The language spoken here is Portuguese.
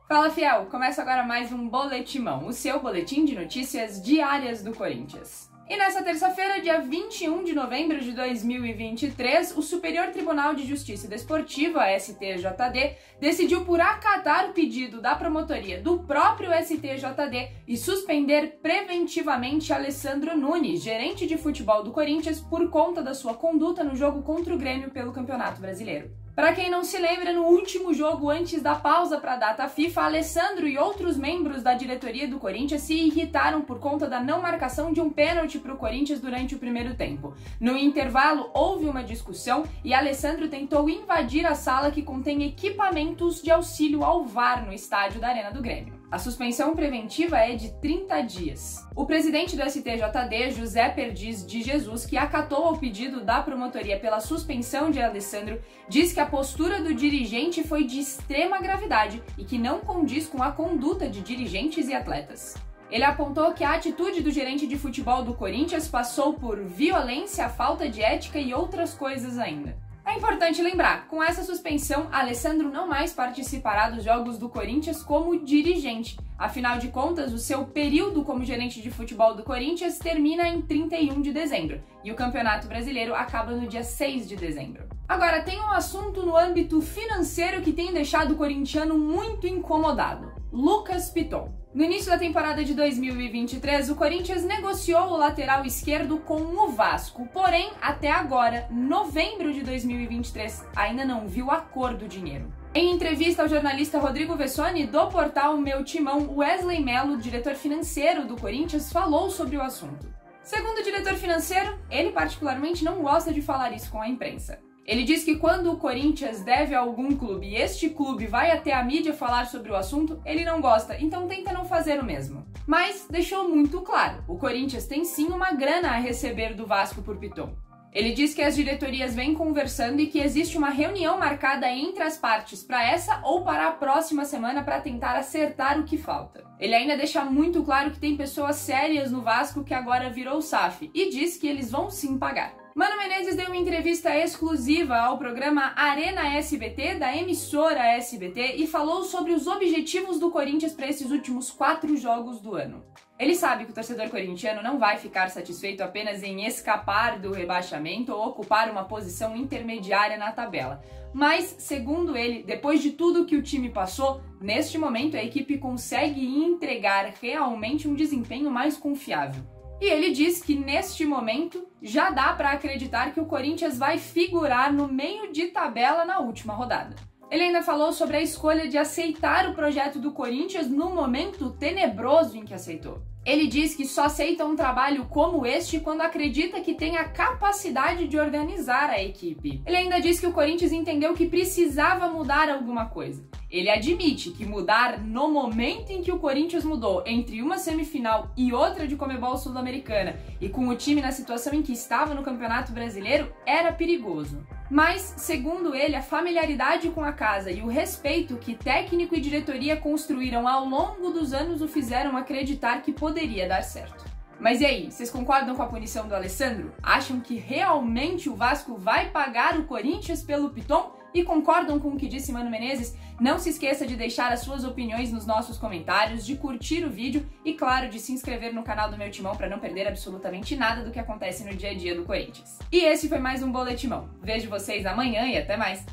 Fala, fiel! Começa agora mais um Boletimão, o seu boletim de notícias diárias do Corinthians. E nessa terça-feira, dia 21 de novembro de 2023, o Superior Tribunal de Justiça Desportiva, STJD, decidiu por acatar o pedido da promotoria do próprio STJD e suspender preventivamente Alessandro Nunes, gerente de futebol do Corinthians, por conta da sua conduta no jogo contra o Grêmio pelo Campeonato Brasileiro. Para quem não se lembra, no último jogo antes da pausa para a data FIFA, Alessandro e outros membros da diretoria do Corinthians se irritaram por conta da não marcação de um pênalti para o Corinthians durante o primeiro tempo. No intervalo, houve uma discussão e Alessandro tentou invadir a sala que contém equipamentos de auxílio ao VAR no estádio da Arena do Grêmio. A suspensão preventiva é de 30 dias. O presidente do STJD, José Perdiz de Jesus, que acatou ao pedido da promotoria pela suspensão de Alessandro, diz que a postura do dirigente foi de extrema gravidade e que não condiz com a conduta de dirigentes e atletas. Ele apontou que a atitude do gerente de futebol do Corinthians passou por violência, falta de ética e outras coisas ainda. É importante lembrar, com essa suspensão, Alessandro não mais participará dos jogos do Corinthians como dirigente. Afinal de contas, o seu período como gerente de futebol do Corinthians termina em 31 de dezembro e o Campeonato Brasileiro acaba no dia 6 de dezembro. Agora, tem um assunto no âmbito financeiro que tem deixado o corintiano muito incomodado: Lucas Piton. No início da temporada de 2023, o Corinthians negociou o lateral esquerdo com o Vasco, porém, até agora, novembro de 2023, ainda não viu a cor do dinheiro. Em entrevista ao jornalista Rodrigo Vessoni, do portal Meu Timão, Wesley Mello, diretor financeiro do Corinthians, falou sobre o assunto. Segundo o diretor financeiro, ele particularmente não gosta de falar isso com a imprensa. Ele diz que quando o Corinthians deve a algum clube e este clube vai até a mídia falar sobre o assunto, ele não gosta, então tenta não fazer o mesmo. Mas deixou muito claro, o Corinthians tem sim uma grana a receber do Vasco por Piton. Ele diz que as diretorias vêm conversando e que existe uma reunião marcada entre as partes para essa ou para a próxima semana para tentar acertar o que falta. Ele ainda deixa muito claro que tem pessoas sérias no Vasco que agora virou SAF e diz que eles vão sim pagar. Mano Menezes deu uma entrevista exclusiva ao programa Arena SBT, da emissora SBT, e falou sobre os objetivos do Corinthians para esses últimos 4 jogos do ano. Ele sabe que o torcedor corintiano não vai ficar satisfeito apenas em escapar do rebaixamento ou ocupar uma posição intermediária na tabela. Mas, segundo ele, depois de tudo que o time passou, neste momento a equipe consegue entregar realmente um desempenho mais confiável. E ele diz que neste momento já dá para acreditar que o Corinthians vai figurar no meio de tabela na última rodada. Ele ainda falou sobre a escolha de aceitar o projeto do Corinthians no momento tenebroso em que aceitou. Ele diz que só aceita um trabalho como este quando acredita que tem a capacidade de organizar a equipe. Ele ainda diz que o Corinthians entendeu que precisava mudar alguma coisa. Ele admite que mudar no momento em que o Corinthians mudou entre uma semifinal e outra de Comebol Sul-Americana e com o time na situação em que estava no Campeonato Brasileiro era perigoso. Mas, segundo ele, a familiaridade com a casa e o respeito que técnico e diretoria construíram ao longo dos anos o fizeram acreditar que poderia dar certo. Mas e aí, vocês concordam com a punição do Alessandro? Acham que realmente o Vasco vai pagar o Corinthians pelo Piton? E concordam com o que disse Mano Menezes? Não se esqueça de deixar as suas opiniões nos nossos comentários, de curtir o vídeo e, claro, de se inscrever no canal do Meu Timão para não perder absolutamente nada do que acontece no dia a dia do Corinthians. E esse foi mais um Boletimão. Vejo vocês amanhã e até mais!